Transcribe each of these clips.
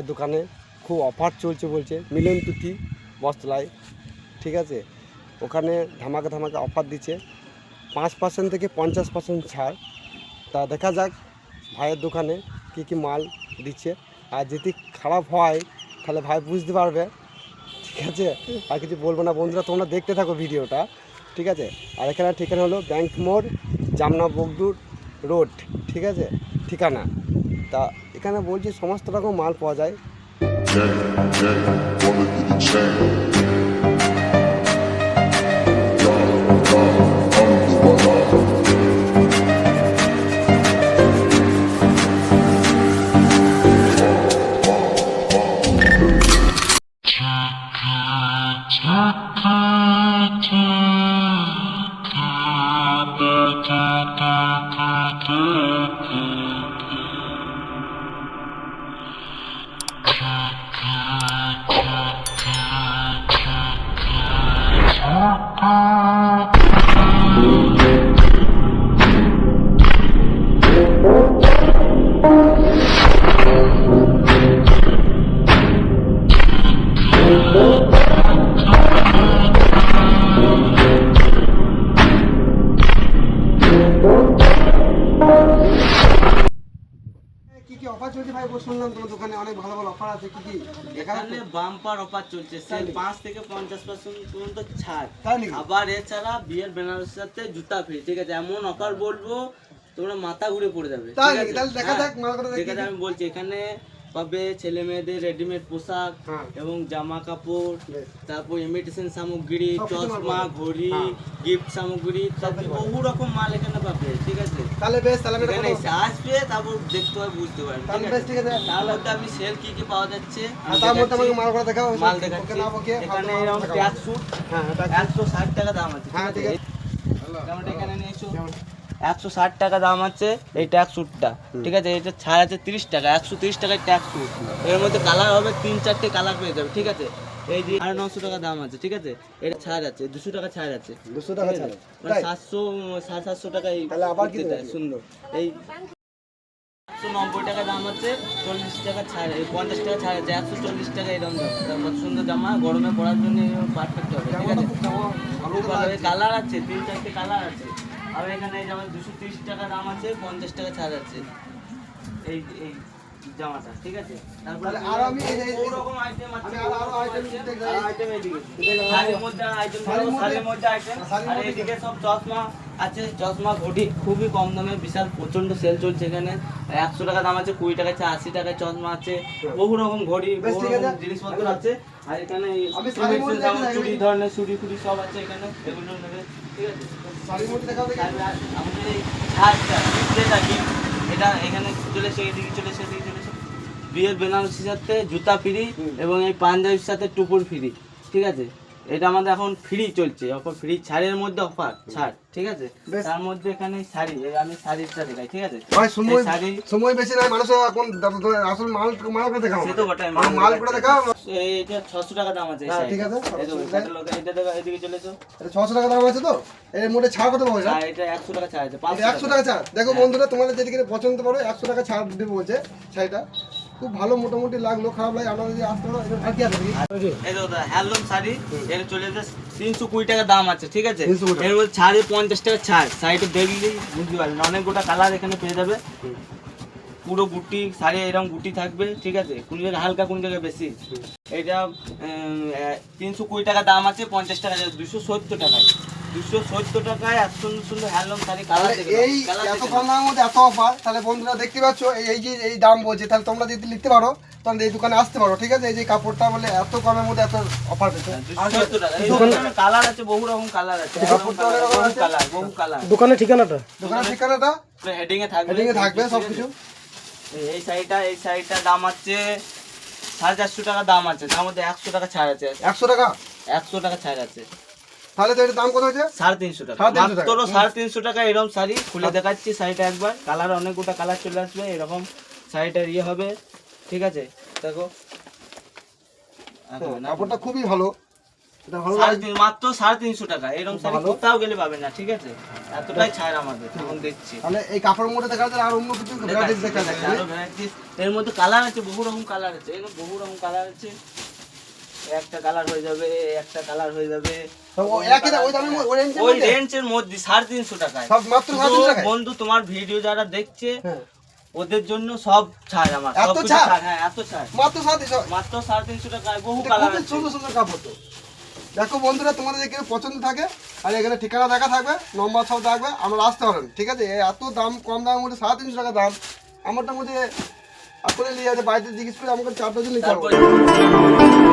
ভাইয়ের দোকানে খুব অফার চলছে বলছে, মিলন তুতি বস্ত্রালয়, ঠিক আছে। ওখানে ধামাকা ধামাকা অফার দিচ্ছে, 5% থেকে 50% ছাড়। তা দেখা যাক ভাইয়ের দোকানে কী কী মাল দিচ্ছে, আর যদি খারাপ হয় তাহলে ভাই বুঝতে পারবে, ঠিক আছে। আর কিছু বলবো না বন্ধুরা, তোমরা দেখতে থাকো ভিডিওটা, ঠিক আছে। আর এখানে ঠিকানা হলো ব্যাংক মোড়, জামনা বগদুর রোড, ঠিক আছে ঠিকানা। তা এখানে বলছি সমস্ত রকম মাল পাওয়া যায়। কি কি অফার চলছে ভাই? শুনলাম তোমার দোকানে অনেক ভালো ভালো অফার আছে, কি কি? এখানে বাম্পার অফার চলছে, সেল 5 থেকে 50% পর্যন্ত ছাড়। তাই নাকি? আবার এছাড়া বিয়ের বেনারসির সাথে জুতা ফ্রি, ঠিক আছে। এমন অফার বলবো তোমরা মাথা ঘুরে পড়ে যাবে, তাই ঠিক নাকি? আছে। তাহলে দেখা যাক মালগুলো ঠিক আছে, আমি বলছি এখানে পাবে ছেলে মেয়েদের রেডিমেড পোশাক এবং জামা কাপড়, তারপর ইমিটেশন সামগ্রী, চশমা, ঘড়ি, গিফট সামগ্রী, তারপর বহু রকম মাল এখানে পাবে, ঠিক আছে। তাহলে বেশ, তাহলে আমি এখানে এসে আসবে, তারপর দেখতে হবে, বুঝতে পারবে, তাহলে ঠিক বেশ, আছে। ঠিক আছে। তার মধ্যে আমি সেল কি কি পাওয়া যাচ্ছে তার মধ্যে আমাকে মালগুলো দেখাও, মাল দেখাচ্ছি। এখানে এরকম ট্যাগ স্যুট 160 টাকা দাম আছে, ঠিক আছে। যেমন এখানে নিয়ে এসো, 160 টাকা দাম আছে এই ট্যাগ স্যুটটা, ঠিক আছে। এটা ছাড় আছে 30 টাকা, 130 টাকায় ট্যাগ স্যুট। এর মধ্যে কালার হবে 3-4টে কালার পেয়ে যাবে, ঠিক আছে। এই যে 900 টাকা দাম আছে, ঠিক আছে। এটা ছাড় আছে 200 টাকা ছাড় আছে, 200 টাকা ছাড়, মানে 700 750 টাকা। তাহলে আবার কি দেয়? সুন্দর এই 190 টাকা দাম আছে, 40 টাকা ছাড়, 50 টাকা ছাড় আছে, 140 টাকা এরকম দাম। তারপর সুন্দর জামা গরমে পরার জন্য পারফেক্ট হবে, ঠিক আছে। কালার আছে 3-4টে কালার আছে। আর এখানে এই জামা 230 টাকা দাম আছে, 50 টাকা ছাড় আছে এই এই জামাটা, ঠিক আছে। তারপরে আর আমি বহু রকম আইটেম আছে, আইটেম এদিকে শাড়ির শাড়ির মধ্যে আইটেম, শাড়ির মধ্যে আইটেম। আর এইদিকে সব চশমা আছে, চশমা ঘটি খুবই কম দামে, বিশাল প্রচন্ড সেল চলছে এখানে। 100 টাকা দাম আছে, 20 টাকা আছে, 80 টাকায় চশমা আছে, বহু রকম ঘড়ি, বহু রকম জিনিসপত্র আছে। আর এখানে চুড়ি ধরনের চুড়ি ফুড়ি সব আছে এখানে, এগুলো নেবে, ঠিক আছে। শাড়ির মধ্যে দেখাও দেখি। আমাদের এই ছাড়টা যেটা কি, এটা এখানে চলে এসে, এদিকে চলে এসে, এদিকে চলে এসে। বিয়ের বেনারসির সাথে জুতা ফ্রি এবং এই পাঞ্জাবির সাথে টুপুর ফ্রি, ঠিক আছে। এটা আমাদের এখন ফ্রি চলছে, অফার ফ্রি ছাড়ের মধ্যে অফার ছাড়, ঠিক আছে। তার মধ্যে এখানে শাড়ি, আমি শাড়িটা দেখাই, ঠিক আছে। ভাই সময় শাড়ি সময় বেশি নাই, মানুষ এখন আসল মাল করে দেখাও। সে তো বটাই, মাল করে দেখাও। এইটা 600 টাকা দাম আছে, ঠিক আছে। এটা দেখো, এদিকে চলে এসো। এটা 600 টাকা দাম আছে তো? এর মধ্যে ছাড় কত পাবো? আর এটা 100 টাকা ছাড় আছে, 100 টাকা ছাড়। দেখো বন্ধুরা, তোমাদের যেদিকে পছন্দ করো 100 টাকা ছাড় দিতে বলছে। শাড়িটা খুব ভালো, মোটামুটি লাগলো, খারাপ লাগে। আপনারা যদি আসতে পারো। আর কি আছে? এই দেখো হ্যান্ডলুম শাড়ি, এর চলে যাচ্ছে 320 টাকা দাম আছে, ঠিক আছে। এর মধ্যে ছাড়ে 50 টাকা ছাড়। শাড়িটা দেখলেই বুঝতে পারবেন, অনেক গোটা কালার এখানে পেয়ে যাবে। পুরো গুটি শাড়ি এরকম গুটি থাকবে, ঠিক আছে। কোন জায়গায় হালকা, কোন জায়গায় বেশি। এটা 320 টাকা দাম আছে, 50 টাকা 270 টাকায়। 270 টাকায় এত সুন্দর সুন্দর হ্যান্ডলুম শাড়ি কালার। এই এত কম দামের মধ্যে এত অফার, তাহলে বন্ধুরা দেখতে পাচ্ছ এই যে এই দাম বলছে, তাহলে তোমরা যদি লিখতে পারো তাহলে এই দোকানে আসতে পারো, ঠিক আছে। এই যে কাপড়টা বলে এত কমের মধ্যে এত অফার পেতে। 270 টাকা। এই দোকানে কালার আছে, বহু রকম কালার আছে, বহু কালার। দোকানের ঠিকানাটা হেডিং এ থাকবে, হেডিং এ থাকবে সবকিছু। এই শাড়িটা দাম আছে 450 টাকা দাম আছে, তার মধ্যে 100 টাকা ছাড় আছে। 100 টাকা? 100 টাকা ছাড় আছে, তাহলে তো এর দাম কত হয়েছে? 350 টাকা। 350 টাকা। মাত্র 350 টাকা এরকম শাড়ি খুলে দেখাচ্ছি। শাড়িটা একবার কালার, অনেক গোটা কালার চলে আসবে, এরকম শাড়িটার ইয়ে হবে, ঠিক আছে। দেখো কাপড়টা খুবই ভালো। এটা ভালো লাগে। মাত্র 350 টাকা। এরকম শাড়ি ভালো। কোথাও গেলে পাবে না, ঠিক আছে? এতটাই ছাড় আমাদের, এখন দিচ্ছি। তাহলে এই কাপড়ের মধ্যে দেখা যাচ্ছে আর অন্য কিছু ভ্যারাইটিস দেখা যাচ্ছে। আরো varieties, এর মধ্যে কালার আছে, বহু রকম কালার আছে, এর বহু রকম কালার আছে। একটা কালার হয়ে যাবে, একটা কালার হয়ে যাবে। তো ওই একই দাম, ওই দামের মধ্যে, ওই রেঞ্জের ওই মধ্যে? রেঞ্জের মধ্যে 350 টাকায়। সব মাত্র 350 টাকায়? বন্ধু, তোমার ভিডিও যারা দেখছে হ্যাঁ। ওদের জন্য সব ছাড় আমার, এত সব কিছু ছাড়? ছাড়, হ্যাঁ এত ছাড়। মাত্র 350 মাত্র 350 টাকায় বহু এটা কালার খুবই আছে। সুন্দর সুন্দর কাপড় তো। দেখো বন্ধুরা, তোমাদের এখানে পছন্দ থাকে আর এখানে ঠিকানা দেখা থাকবে, নম্বর সব থাকবে, আমরা আসতে পারেন, ঠিক আছে? এত দাম, কম দামের মধ্যে 350 টাকা দাম। আমারটা মধ্যে আসলে নিয়ে যাচ্ছে, বাড়িতে জিজ্ঞেস করে আমাকে 4 ডজন নিতে হবে। তারপর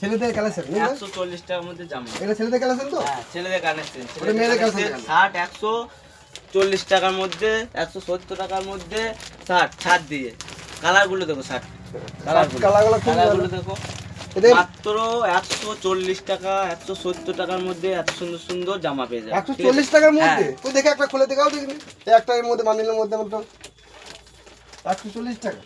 ছেলেদের কালেকশন 140 টাকার মধ্যে জামা। এটা ছেলেদের কালেকশন তো? হ্যাঁ, ছেলেদের কানেকশন। ওটা মেয়েদের কালেকশন। 60 140 টাকার মধ্যে, 170 টাকার মধ্যে 60 ছাড় দিয়ে। কালারগুলো দেখো, 60 কালারগুলো খুব কালারগুলো ভালো। দেখো। এদের মাত্র 140 টাকা, 170 টাকার মধ্যে এত সুন্দর সুন্দর জামা পেয়ে যাবে। 140 টাকার মধ্যে? হ্যাঁ। তো দেখে একটা খুলে দেখাও দেখিনি। এই একটা এর মধ্যে বান্ডিলের মধ্যে আমার তো 140 টাকা।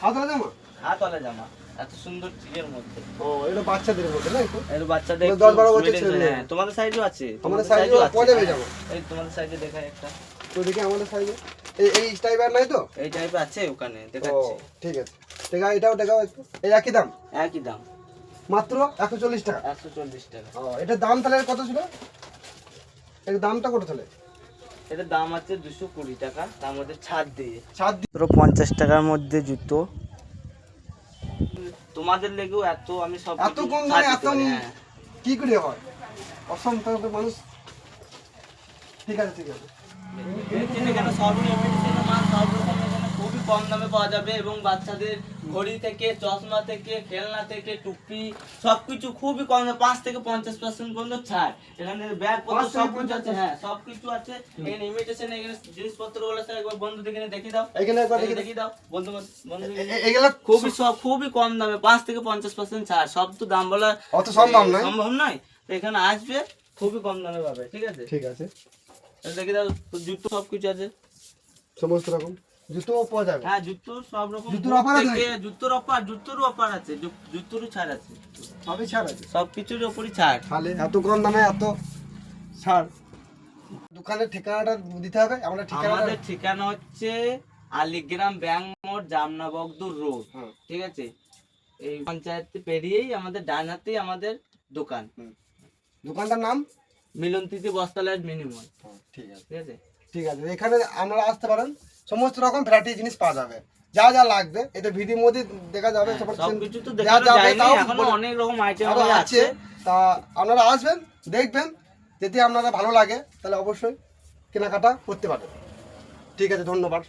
হাতলা জামা? হাতওয়ালা জামা, এত সুন্দর চিকের মধ্যে। ও, এটা বাচ্চাদের মধ্যে না একটু? এর বাচ্চাদের 10-12 বছর medium ছেলে। size, হ্যাঁ, তোমাদের সাইজও আছে। আমাদের সাইজও আছে, পাওয়া যাবে হ্যাঁ। জামা? এই তোমাদের সাইজে দেখাই একটা। তো দেখি আমাদের সাইজে এই টাইপের নাই তো? এই টাইপের আছে ওখানে, ও, দেখাচ্ছি। ঠিক আছে। দেখা, এটাও দেখাও একটু। এই একই দাম, একই দাম, মাত্র 140 টাকা। 140 টাকা। ও, এটার দাম তাহলে কত ছিল? এর দামটা কত তাহলে? এটার দাম আছে 220 টাকা, তার মধ্যে ছাড় দিয়ে। 7 দিন। 50 টাকার মধ্যে জুতো। তোমাদের লেগেও এত আমি সব এত কিছু কম ছাড় দামে দিতে এত পারি, হ্যাঁ। কি করে হয়? অসম্ভব মানুষ। ঠিক আছে, ঠিক আছে। এখানে কেন সব ইমিটেশনের মাল, সব রকম এখানে খুবই কম দামে পাওয়া যাবে, এবং বাচ্চাদের ঘড়ি থেকে, চশমা থেকে, খেলনা থেকে, টুপি, সবকিছু খুবই কম দামে, 5 থেকে 50% পর্যন্ত ছাড়। এখানে ব্যাগ পত্র 5 থেকে সব কিছু আছে, হ্যাঁ সব কিছু আছে। এখানে ইমিটেশন, এখানে জিনিসপত্র গুলো আছে, একবার বন্ধুদের এখানে দেখিয়ে দাও, এখানে একবার দেখি। দেখিয়ে দাও বন্ধু বন্ধু। এগুলা খুবই কম দামে, 5 থেকে 50% ছাড়। সব তো দাম বলা অত সম্ভব নয়। সম্ভব নয়, তো এখানে আসবে খুবই কম দামে পাবে, ঠিক আছে? ঠিক আছে, দেখে দাও, তো জুতো সব কিছু আছে। সমস্ত রকম জুতোও পাওয়া যাবে? হ্যাঁ, জুতো সব রকম। জুতোর offer আছে নাকি? জুতোর অফার আছে, জুতোরও ছাড় আছে, সবই ছাড় আছে? সব কিছুর উপরই ছাড়। তাহলে এত কম দামে এত ছাড়। দোকানের ঠিকানাটা দিতে হবে, আমরা ঠিকানাটা। আমাদের ঠিকানা হচ্ছে আলিগ্রাম ব্যাংক মোড়, জামনা বগদুর রোড, হ্যাঁ। ঠিক আছে? এই পঞ্চায়েত পেরিয়েই আমাদের ডান হাতেই আমাদের দোকান। দোকানটার নাম? মিলনতিথি বস্ত্রালয় মিনিমল, ঠিক আছে, ঠিক আছে? ঠিক আছে। এখানে আপনারা আসতে পারেন, সমস্ত রকম ভ্যারাইটি জিনিস পাওয়া যাবে, যা যা লাগবে এটা ভিডিওর মধ্যে দেখা যাবে। সবকিছু তো যা দেখানো যাবে যায়নি, তাও এখনো বলে- অনেক রকম আইটেম আরো আছে। আছে, তা আপনারা আসবেন, দেখবেন, যদি আপনারা ভালো লাগে তাহলে অবশ্যই কেনাকাটা করতে পারেন। ঠিক আছে, ধন্যবাদ।